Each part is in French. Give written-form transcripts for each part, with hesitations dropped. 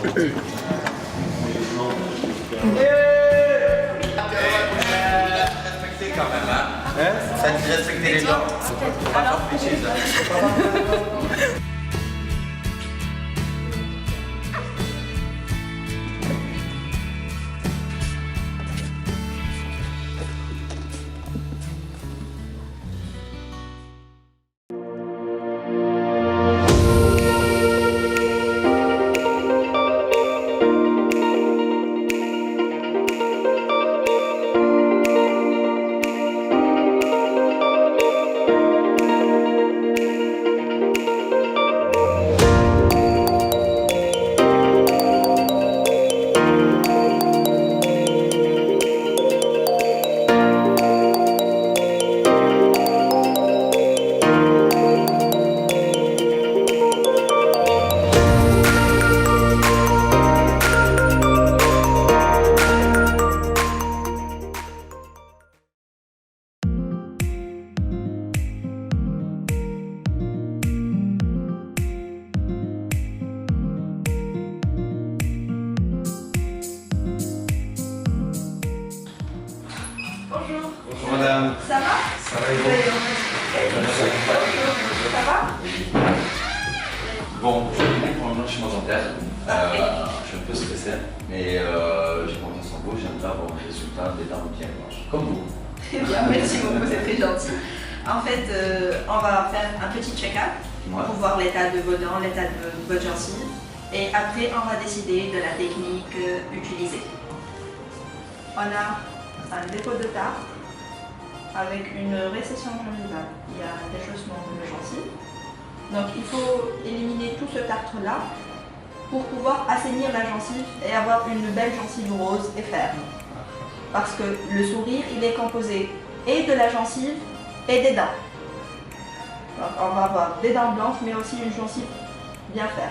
Respectez quand même, hein. Ça dit respecter les gens. Alors, Bonjour madame. ça va? Ça va et vous? Ça va? Bon, je suis venu pour un blanchiment dentaire. Je suis un peu stressé, mais j'ai confiance en vous, j'aimerais avoir un résultat des dents bien blanches. Comme vous. Très bien, merci beaucoup, c'est très gentil. En fait, on va faire un petit check-up pour voir l'état de vos dents, l'état de votre gencive. Et après, on va décider de la technique utilisée. On a un dépôt de tartre avec une récession gingivale. Il y a un déchaussement de la gencive. Donc il faut éliminer tout ce tartre-là pour pouvoir assainir la gencive et avoir une belle gencive rose et ferme. Parce que le sourire, il est composé et de la gencive et des dents. Donc on va avoir des dents blanches mais aussi une gencive bien ferme.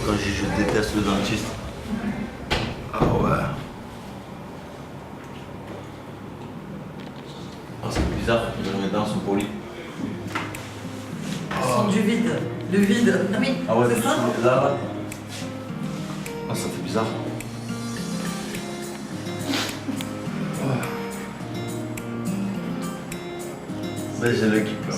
Quand je déteste le dentiste. Ah ouais. Oh, c'est bizarre, mes dents sont polies. Elles sont du vide. Le vide. Ah oui, Ah ouais, c'est ça. là. Ah, ça fait bizarre. Mais j'ai le qui pleure.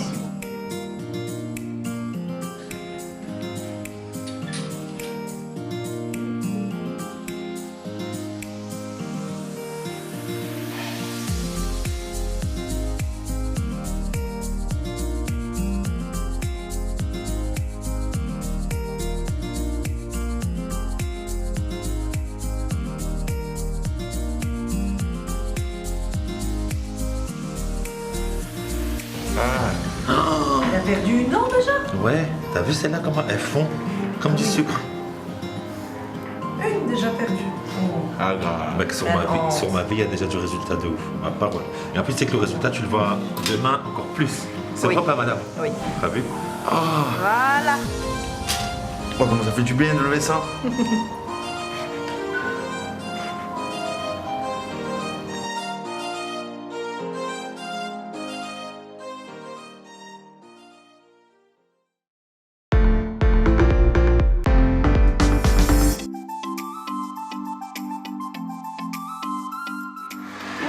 Elle a perdu une dent déjà. Ouais, t'as vu celle-là comment elles font comme du sucre. Une déjà perdue. Ah grave. Mec, sur ma vie, il y a déjà du résultat de ouf. Ma parole. Et en plus, c'est que le résultat, tu le vois demain encore plus. C'est Oui. propre, hein, madame. Oui. T'as vu? Voilà. Oh, comment ça fait du bien de lever ça.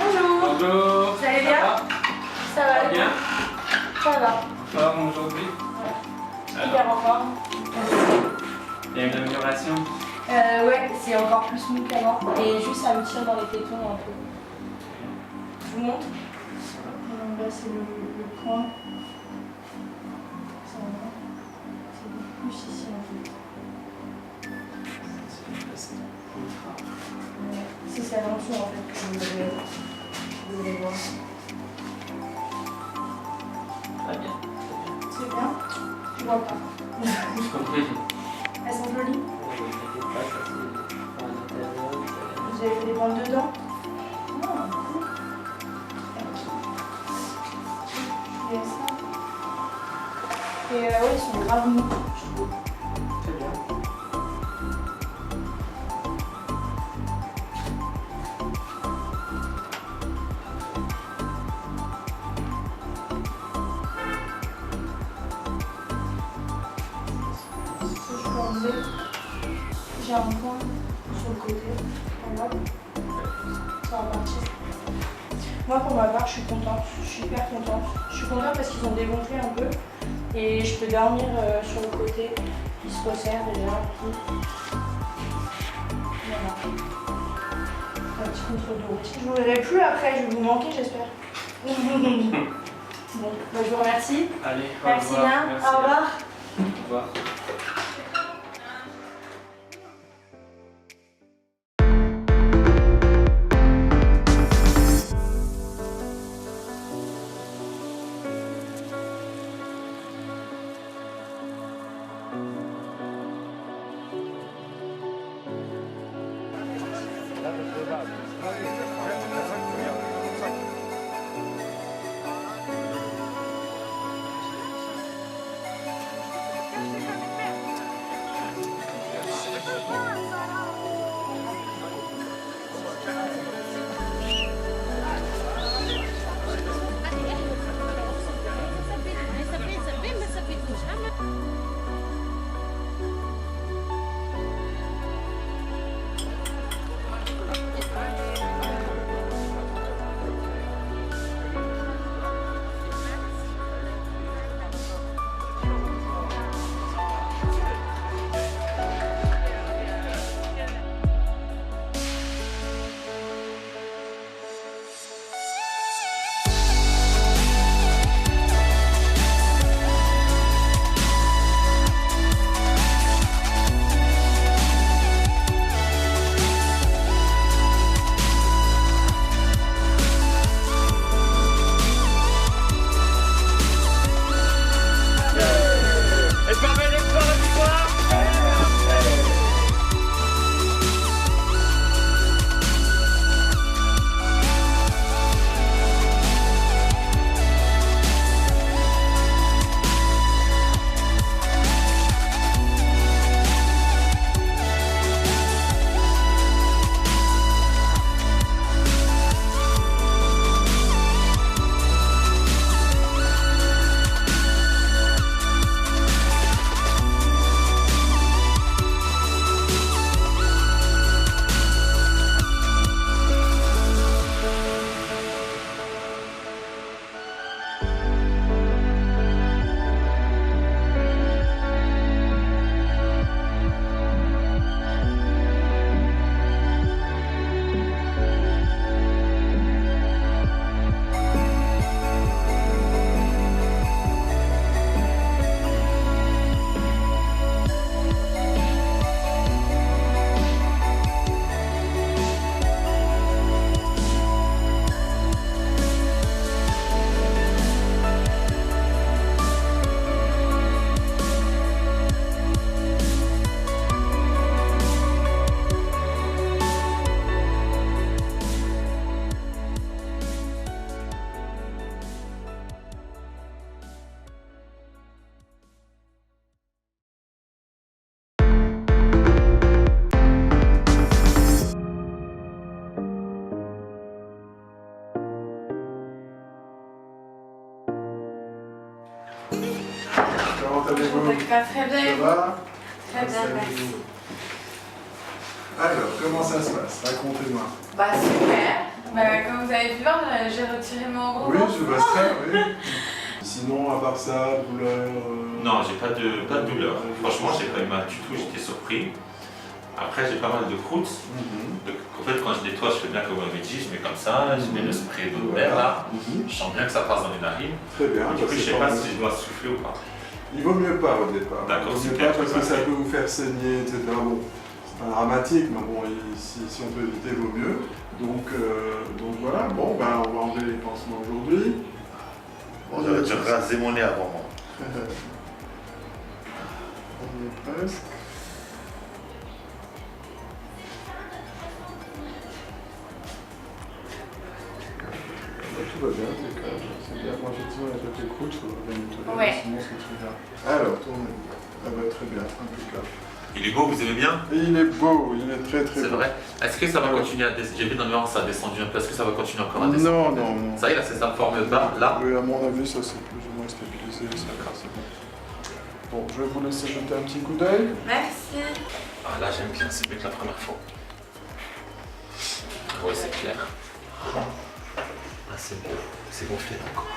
Bonjour. Vous allez bien? Ça va bien? Ça va. Forme aujourd'hui? Hyper en forme. Il y a une amélioration? Ouais, c'est encore plus smooth qu'avant. Et juste ça me tire dans les tétons un peu. Je vous montre. Donc là c'est le point. C'est beaucoup plus ici en fait. Ouais, c'est celle en dessous en fait que je voulais voir. Très bien. C'est bien. Tu vois pas. Compris. Elles sont jolies. Oui, t'inquiète pas, ça c'est pas l'intérieur. Vous avez fait des bandes dedans? Non, cool. Il y a ça. Et ouais, ils sont grave mous, je trouve. Très bien. Je peux enlever. J'ai un point sur le côté. Voilà. Ça va partir. Moi, pour ma part, je suis contente. Je suis hyper contente. Je suis contente parce qu'ils ont dégonflé un peu. Et je peux dormir sur le côté. Il se resserre déjà. Voilà. Un petit contrôle de route. Je vous verrai plus après. Je vais vous manquer, j'espère. Bon, bah, je vous remercie. Allez, au Merci revoir. bien. Merci. Au revoir. Au revoir. Comment allez-vous? Pas très bien. Ça va? Très bien, merci. Alors, comment ça se passe? Racontez-moi. Bah super. Bah, comme vous avez pu voir, j'ai retiré mon gros Oui, morceau. je vois ça, oui. Sinon, à part ça, douleur, Non, j'ai pas de douleur. Franchement, j'ai pas eu mal du tout, j'étais surpris. Après, j'ai pas mal de croûtes. Donc, en fait, quand je nettoie, je fais bien comme vous m'avez dit, je mets comme ça, je mets le spray d'eau de mer là. Je sens bien que ça passe dans les narines. Très bien. Du coup, je sais pas si je dois souffler ou pas. Il vaut mieux pas au départ. D'accord, il vaut mieux super, pas parce que ça parfait. peut vous faire saigner, etc. Bon, c'est pas dramatique, mais bon, si on peut éviter, vaut mieux. Donc voilà, bon, ben, on va enlever les pansements aujourd'hui. Bon, j'aurais dû raser mon nez avant moi. On y est presque. Tout va bien, c'est bien. Moi, effectivement, il y a peut-être les croûtes, il faut bien nettoyer, Ouais. sinon c'est très bien. Alors, tournez. Ah bah, très bien, impeccable. Il est beau, vous aimez bien? Et il est beau, il est très très C'est beau. vrai. Est-ce que ça va continuer à descendre? J'ai vu dans le noir, ça a descendu un peu. Est-ce que ça va continuer encore à descendre? Non. Ça y est, là, c'est ça, forme bas, là. Oui, à mon avis, ça c'est plus ou moins stabilisé, ça c'est bon. Bon, je vais vous laisser jeter un petit coup d'œil. Merci. Ah, là, j'aime bien, c'est mieux que la première fois. Ouais, c'est clair. Ah, c'est beau. C'est gonflé là encore.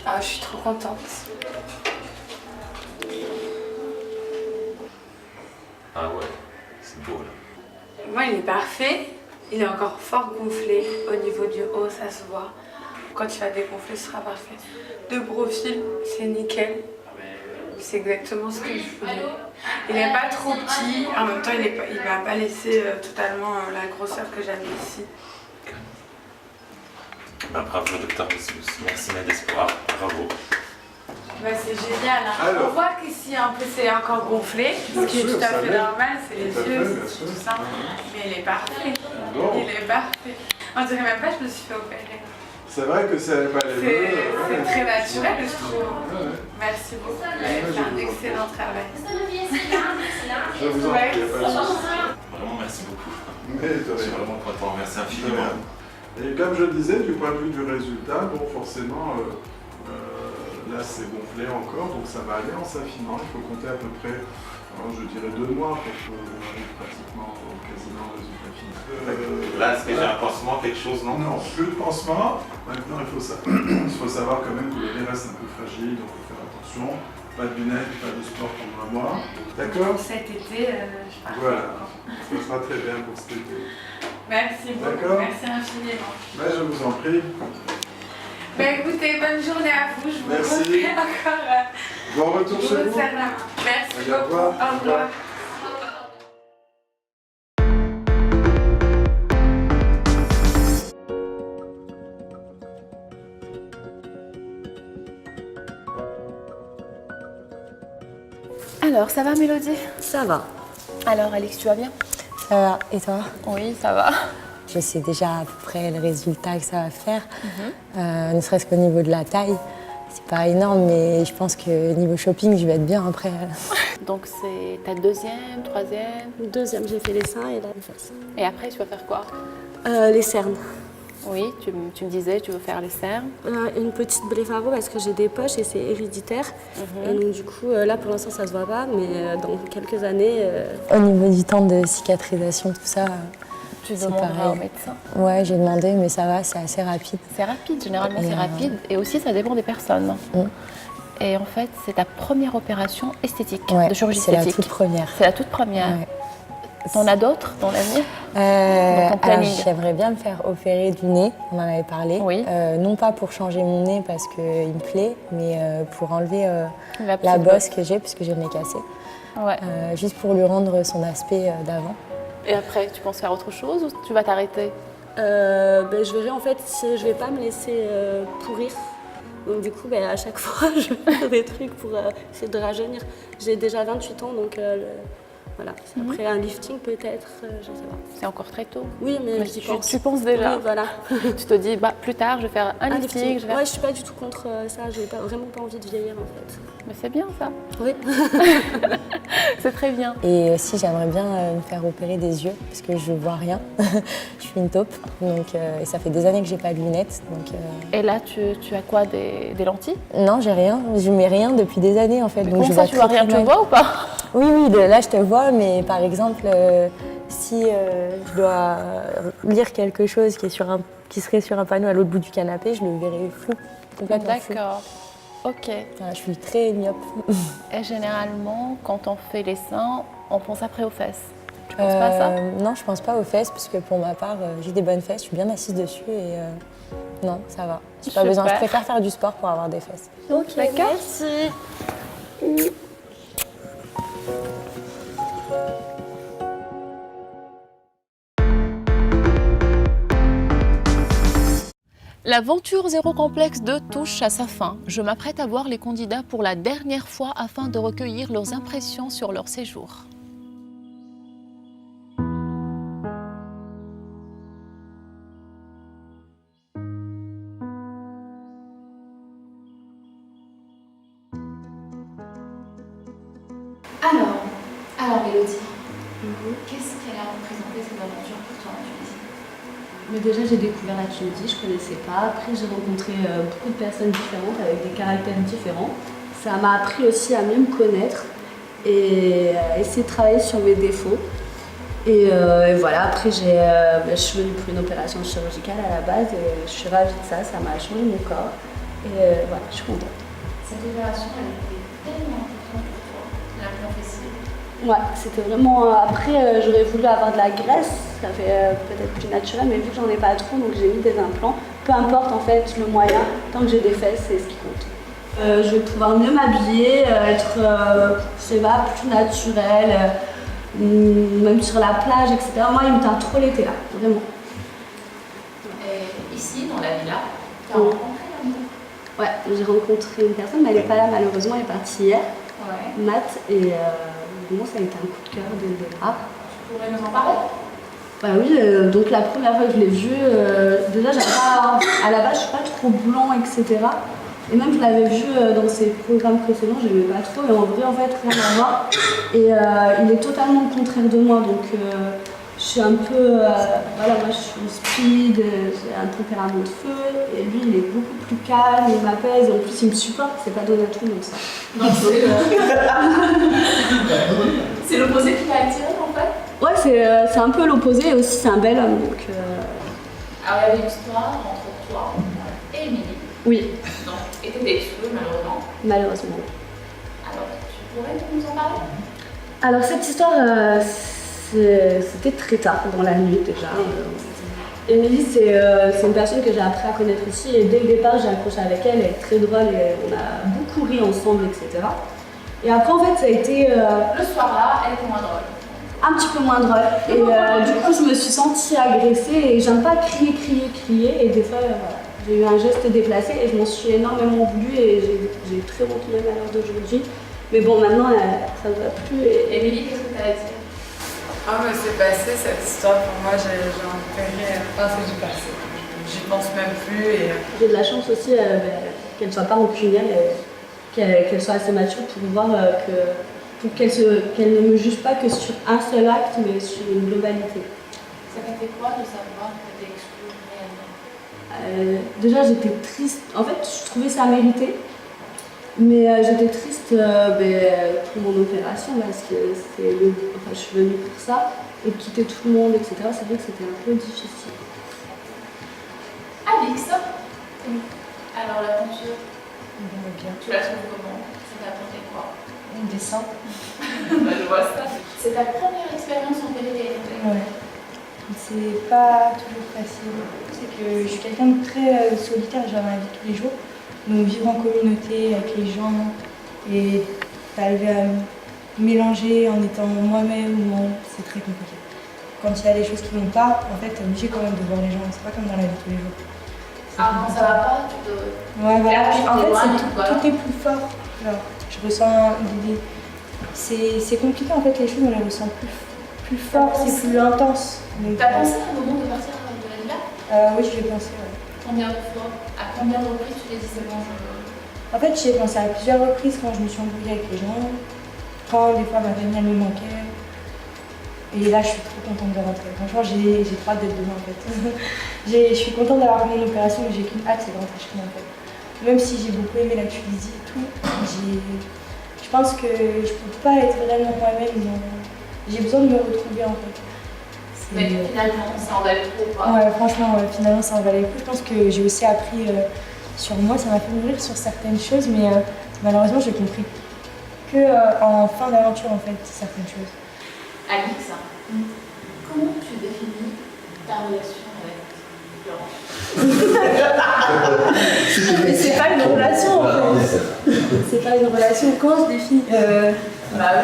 Ah, je suis trop contente. Ah ouais, c'est beau là. Moi, il est parfait. Il est encore fort gonflé. Au niveau du haut, ça se voit. Quand il va dégonfler, ce sera parfait. De profil, c'est nickel. C'est exactement ce que je voulais. Il n'est pas trop petit. En même temps, il ne va pas laisser totalement la grosseur que j'avais ici. Bah, bravo, docteur Vessius. Merci, mes d'espoir. Bravo. Bah, c'est génial. Hein. Alors. On voit qu'ici, un peu, c'est encore gonflé. Ce qui est sûr, tout à ça fait l'est. normal, c'est les Tout à fait, yeux, bien c'est sûr. tout ça. Mais il est parfait. Bon. Il est parfait. On dirait même pas que je me suis fait opérer. C'est vrai que c'est pas les C'est deux. très naturel, je trouve. Ouais. Merci beaucoup. Vous avez fait un excellent travail. Je vous en prie, y a pas de souci. Vraiment, merci beaucoup. Mais de Je suis rien. vraiment content. Merci De infiniment. rien. Et comme je le disais, du point de vue du résultat, bon, forcément, là c'est gonflé encore, donc ça va aller en s'affinant. Il faut compter à peu près, alors, je dirais 2 mois pour qu'on arrive pratiquement quasiment au résultat final. Là, est-ce que j'ai un pansement, quelque chose, non? Non, plus de pansement. Maintenant, il faut savoir quand même que le nez reste un peu fragile, donc il faut faire attention. Pas de lunettes, pas de sport pendant un mois. D'accord? Cet été, je pars. Voilà, ça sera très bien pour cet été. Merci beaucoup. D'accord. Merci infiniment. Mais je vous en prie. Bah, écoutez, bonne journée à vous. Je vous Merci. refais encore. Bon retour Je chez vous vous. serre la main. Merci Allez, au beaucoup. revoir. Au revoir. Alors, ça va Mélodie? Ça va. Alors Alix, tu vas bien? Ça va, et toi? Oui, ça va. Je sais déjà à peu près le résultat que ça va faire, ne serait-ce qu'au niveau de la taille. C'est pas énorme, mais je pense que niveau shopping, je vais être bien après. Donc c'est ta deuxième, troisième? Deuxième, j'ai fait les seins et la fesses. Et après, tu vas faire quoi? Les cernes. Oui, tu me disais, tu veux faire les cernes. Une petite blépharo parce que j'ai des poches et c'est héréditaire. Et donc du coup, là pour l'instant ça se voit pas, mais dans quelques années... Au niveau du temps de cicatrisation, tout ça, Tu c'est demanderas pareil. au médecin. Ouais, j'ai demandé, mais ça va, c'est assez rapide. C'est rapide, généralement Et c'est rapide. Et aussi, ça dépend des personnes. Et en fait, c'est ta première opération esthétique, Ouais, de chirurgie c'est la esthétique. toute première. C'est la toute première. Ouais. T'en as d'autres dans l'avenir? Dans ton Alors, planning. j'aimerais bien me faire opérer du nez, on en avait parlé. Oui. Non pas pour changer mon nez parce qu'il me plaît, mais pour enlever La petite la bosse que j'ai, puisque j'ai le nez cassé. Ouais. Juste pour lui rendre son aspect d'avant. Et après, tu penses faire autre chose ou tu vas t'arrêter? je verrai en fait si je vais pas me laisser pourrir. Donc du coup, à chaque fois, je vais faire des trucs pour essayer de rajeunir. J'ai déjà 28 ans, donc voilà. Après un lifting peut-être, je sais pas. C'est encore très tôt. Oui, mais Mais j'y tu, pense. tu penses déjà. Oui, voilà. Tu te dis, plus tard, je vais faire un lifting. Je vais faire- Ouais, je suis pas du tout contre ça. J'ai vraiment pas envie de vieillir en fait. Mais c'est bien ça. Oui. C'est très bien. Et aussi, j'aimerais bien me faire opérer des yeux, parce que je vois rien. Je suis une taupe, donc, et ça fait des années que j'ai pas de lunettes. Donc, Et là, tu as quoi, des lentilles? non, j'ai rien. Je mets rien depuis des années en fait. Mais Donc comment je ça, vois tu vois très, rien? très Tu mal. vois ou pas? Oui, là je te vois, mais par exemple, Si je dois lire quelque chose qui serait sur un panneau à l'autre bout du canapé, je le verrai flou, complètement flou. D'accord. Ok. Enfin, je suis très myope. Et généralement, quand on fait les seins, on pense après aux fesses. Tu penses pas à ça? Non, je pense pas aux fesses, parce que pour ma part, j'ai des bonnes fesses, je suis bien assise dessus et non, ça va. J'ai pas besoin. Je préfère faire du sport pour avoir des fesses. Ok, merci. L'aventure Zéro Complexe 2 touche à sa fin. Je m'apprête à voir les candidats pour la dernière fois afin de recueillir leurs impressions sur leur séjour. Alors Élodie, qu'est-ce qu'elle a représenté cette aventure pour toi en Tunisie? Mais déjà, j'ai découvert la Tunisie, je ne connaissais pas. Après, j'ai rencontré beaucoup de personnes différentes avec des caractères différents. Ça m'a appris aussi à mieux me connaître et essayer de travailler sur mes défauts. Et voilà, après, je suis venue pour une opération chirurgicale à la base et je suis ravie de ça, ça m'a changé mon corps. Et voilà, je suis contente. Cette opération, elle était tellement importante pour toi, la prophétie. Ouais, c'était vraiment. Après, j'aurais voulu avoir de la graisse, ça fait peut-être plus naturel, mais vu que j'en ai pas trop, donc j'ai mis des implants. Peu importe en fait le moyen, tant que j'ai des fesses, c'est ce qui compte. Je vais pouvoir mieux m'habiller, être, je sais pas, plus naturelle, même sur la plage, etc. Moi, il me tient trop l'été là, vraiment. Et ici, dans la villa, tu as rencontré l'amour? Ouais, j'ai rencontré une personne, mais elle n'est pas là malheureusement, elle est partie hier, Matt, et bon, ça a été un coup de cœur dès le départ. Tu pourrais nous en parler? Bah oui, donc la première fois que je l'ai vu, déjà à la base je suis pas trop blanc, etc. Et même je l'avais vu dans ses programmes précédents, je n'aimais pas trop, et en vrai en fait rien à voir. Et il est totalement le contraire de moi, donc je suis un peu, voilà, moi je suis speed, j'ai un tempérament de feu, et lui il est beaucoup plus calme, il m'apaise, en plus il me supporte, c'est pas donné à tout le monde ça. Donc c'est l'opposé qui t'a attiré en fait? Ouais, c'est un peu l'opposé, et aussi c'est un bel homme, donc... Alors il y avait une histoire entre toi et Émilie. Oui. Donc, et t'étais exclue malheureusement. Malheureusement. Alors, tu pourrais nous en parler? Alors cette histoire, c'était très tard dans la nuit déjà. Émilie, c'est une personne que j'ai appris à connaître ici, et dès le départ j'ai accroché avec elle, elle est très drôle, et on a beaucoup ri ensemble, etc. Et après en fait ça a été... Le soir là, elle était moins drôle. Un petit peu moins drôle. Et du coup je me suis sentie agressée, et j'aime pas crier, et des fois voilà, j'ai eu un geste déplacé, et je m'en suis énormément voulu, et j'ai très honte même à l'heure d'aujourd'hui. Mais bon, maintenant ça ne va plus. Et Émilie, qu'est-ce que tu as à dire? Ah mais c'est passé cette histoire, pour moi j'ai enterré, enfin c'est du passé, j'y pense même plus. Et... J'ai de la chance aussi qu'elle ne soit pas rancunière, qu'elle soit assez mature pour voir qu'elle ne me juge pas que sur un seul acte, mais sur une globalité. Ça t'a fait quoi de savoir que tu étais exclue réellement? Déjà j'étais triste, en fait je trouvais ça mérité. Mais j'étais triste pour mon opération parce que je suis venue pour ça, et quitter tout le monde, etc. C'est vrai que c'était un peu difficile. Alix, alors la peinture, tu la trouves comment? Ça t'a apporté quoi? Un dessin. Je vois ça. C'est ta première expérience en télé? Ouais. C'est pas toujours facile. C'est que je suis quelqu'un de très solitaire, j'ai ma vie tous les jours. Donc vivre en communauté avec les gens et arriver à mélanger en étant moi-même, c'est très compliqué. Quand il y a des choses qui ne vont pas, en fait, t'es obligé quand même de voir les gens, c'est pas comme dans la vie de tous les jours. Ah non, ça va pas, tu te... Ouais, voilà. Puis, en fait, tout est plus fort. Alors, je ressens c'est compliqué en fait, les choses on les ressent plus fort, c'est plus intense. T'as pensé à un moment de partir de la villa? Oui, je l'ai pensé, ouais. Combien de fois? À combien de reprises tu t'es dit c'est bon? En fait, j'y ai pensé à plusieurs reprises quand je me suis embrouillée avec les gens, quand des fois ma famille elle me manquait. Et là, je suis trop contente de rentrer. Franchement, j'ai trop hâte d'être demain en fait. Je suis contente d'avoir fait mon opération, mais j'ai qu'une hâte, c'est de rentrer chez moi en fait. Même si j'ai beaucoup aimé la Tunisie et tout, je pense que je peux pas être vraiment moi-même. J'ai besoin de me retrouver en fait. Mais finalement, ça en valait trop, quoi. Ouais, franchement, finalement, ça en valait le coup. Je pense que j'ai aussi appris sur moi, ça m'a fait ouvrir sur certaines choses, mais malheureusement, j'ai compris que en fin d'aventure, en fait, certaines choses. Alix, comment tu définis ta relation avec Florent? Mais c'est pas une relation, en fait. C'est pas une relation. Comment je définis Bah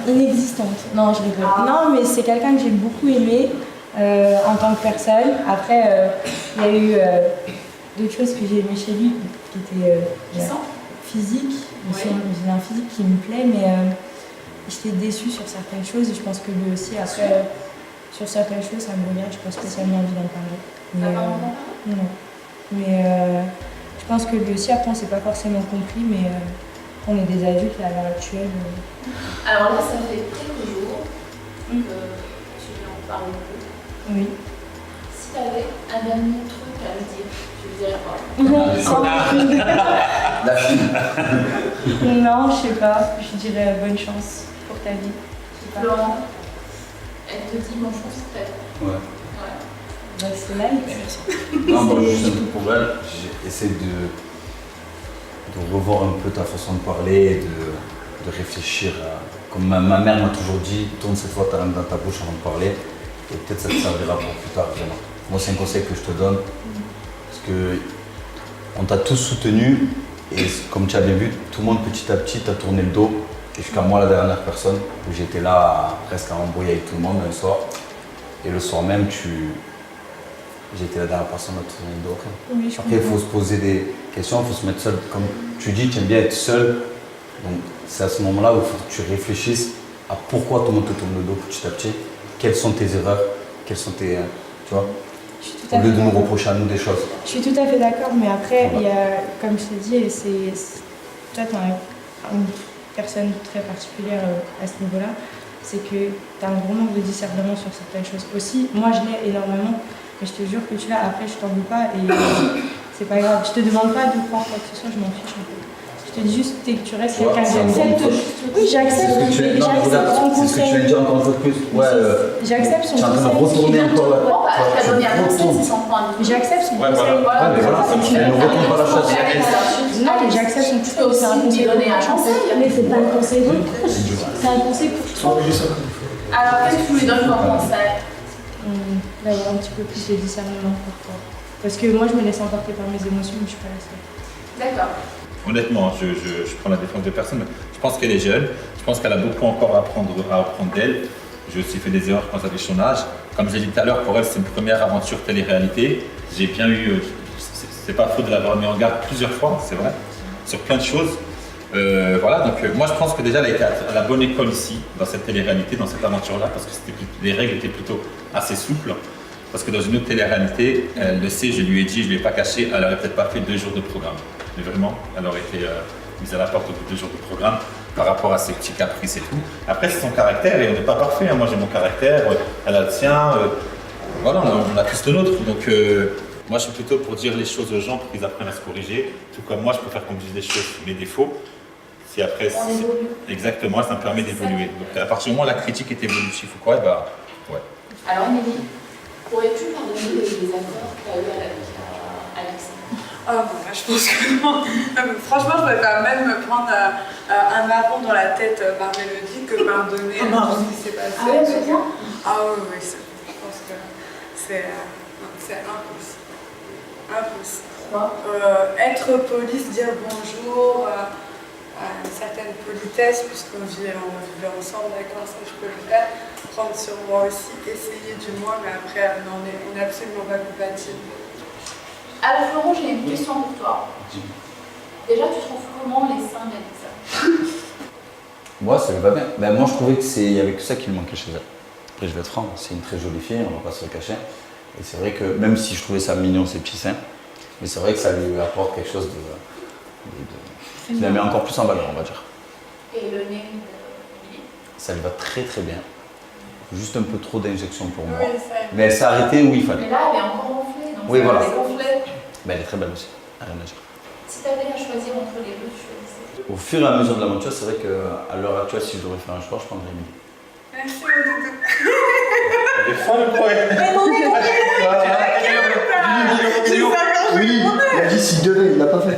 oui, inexistante. Non, je rigole. Non, mais c'est quelqu'un que j'ai beaucoup aimé en tant que personne. Après, il y a eu d'autres choses que j'ai aimées chez lui qui étaient physiques. J'ai un physique qui me plaît, mais j'étais déçue sur certaines choses. Et je pense que lui aussi, après, sur certaines choses, ça me regarde. Je n'ai pas spécialement envie d'en parler. Non. Mais je pense que lui aussi, après, on ne s'est pas forcément compris, mais on est des adultes à l'heure actuelle. Alors là, ça fait quelques jours que tu viens en parler un peu. Oui. Si tu avais un dernier truc à me dire, tu le dirais quoi? La fille. Non, je sais pas. Je dirais bonne chance pour ta vie. Florent, elle te dit bonne chance pour ta vie. Ouais. Bah, c'est là. Non, moi, juste un truc pour elle, j'essaie de revoir un peu ta façon de parler et de réfléchir. Comme ma mère m'a toujours dit, tourne cette fois ta langue dans ta bouche avant de parler et peut-être ça te servira pour plus tard. Vraiment. Moi, c'est un conseil que je te donne parce qu'on t'a tous soutenu et comme tu as bien vu, tout le monde petit à petit t'a tourné le dos. Et jusqu'à moi, la dernière personne, où j'étais là presque à embrouiller avec tout le monde un soir. Et le soir même, j'étais la dernière personne à tourner le dos. Oui, après, il faut se poser des questions, il faut se mettre seul. Comme tu dis, tu aimes bien être seul. Donc, c'est à ce moment-là où il faut que tu réfléchisses à pourquoi tout le monde te tourne le dos petit à petit. Quelles sont tes erreurs, quelles sont tes. Tu vois, au lieu de nous reprocher à nous des choses. Je suis tout à fait d'accord, mais après, il y a, comme je t'ai dit, toi, tu es une personne très particulière à ce niveau-là. C'est que tu as un gros manque de discernement sur certaines choses. Aussi, moi, je l'ai énormément. Mais je te jure que tu l'as, après je t'en veux pas et c'est pas grave. Je te demande pas de croire quoi que ce soit, je m'en fiche un peu. Je te dis juste que tu restes quelqu'un que j'aime bien. Oui, j'accepte son conseil. C'est ce que tu viens de dire encore un peu plus. Ouais, j'accepte son conseil. Tu es en train de retourner encore là. J'accepte son conseil. Ouais, mais voilà, elle ne retourne pas la chose. Non, mais j'accepte son conseil. C'est un conseil donner un conseil. Mais c'est pas un conseil d'autre. C'est un conseil pour toi. Alors, qu'est-ce que tu lui donnes comme conseil? D'avoir un petit peu plus de discernement parfois. Parce que moi je me laisse emporter par mes émotions, mais je suis pas la seule. D'accord. Honnêtement, je prends la défense de personne, mais je pense qu'elle est jeune, je pense qu'elle a beaucoup encore à apprendre d'elle. J'ai aussi fait des erreurs quand j'avais son âge. Comme j'ai dit tout à l'heure, pour elle c'est une première aventure télé-réalité. J'ai bien eu, c'est pas faute de l'avoir mis en garde plusieurs fois, c'est vrai, sur plein de choses. Voilà, donc moi je pense que déjà elle a été à la bonne école ici, dans cette télé-réalité, dans cette aventure-là, parce que les règles étaient plutôt assez souples. Parce que dans une autre télé-réalité, elle le sait, je lui ai dit, je ne l'ai pas caché, elle n'aurait peut-être pas fait 2 jours de programme. Mais vraiment, elle aurait été mise à la porte au bout de 2 jours de programme par rapport à ses petits caprices et tout. Après, c'est son caractère et on n'est pas parfait. Hein. Moi j'ai mon caractère, elle a le sien. Voilà, on a tous le nôtre. Donc moi je suis plutôt pour dire les choses aux gens pour qu'ils apprennent à se corriger. Tout comme moi, je préfère qu'on me dise les choses, mes défauts. Si après, exactement, ça me permet d'évoluer. Donc à partir du moment où la critique est évolutive ou quoi, bah ouais. Alors Émilie, pourrais-tu pardonner les accords que tu as eu avec Alex? Oh non, moi je pense que non. Franchement, je préfère même me prendre un marron dans la tête par Mélodie que pardonner tout ce qui s'est passé. Ah ouais, c'est bien. Ah oui, je pense que c'est impossible. Impossible. Être poli, se dire bonjour, une certaine politesse, puisqu'on vivait ensemble, d'accord, ça je peux le faire. Prendre sur moi aussi, essayer du moins, mais après, non, on n'est absolument pas compatibles. Alors Florent, j'ai une question pour toi. Déjà, tu trouves comment les seins d'Alexa? Moi, ça lui va bien. Ben, moi, je trouvais qu'il y avait que ça qui me manquait chez elle. Après, je vais être franc, c'est une très jolie fille, on va pas se le cacher. Et c'est vrai que, même si je trouvais ça mignon, ses petits seins, mais c'est vrai que ça lui apporte quelque chose qui la met encore plus en valeur, on va dire. Et le nez Ça lui va très très bien. Juste un peu trop d'injections pour moi. Oui, mais elle s'est arrêtée où il fallait. Mais là, elle est encore gonflée, donc oui, voilà. Elle est gonflée. Ben, elle est très belle aussi, rien à dire. Si tu avais à choisir entre les deux, tu choisis. Au fur et à mesure de l'aventure, c'est vrai qu'à l'heure actuelle, si je devrais faire un choix, je prendrais Émilie. Merci, T'es folle quoi? Mais non, mais Oui, il a dit s'il devait, il l'a pas fait.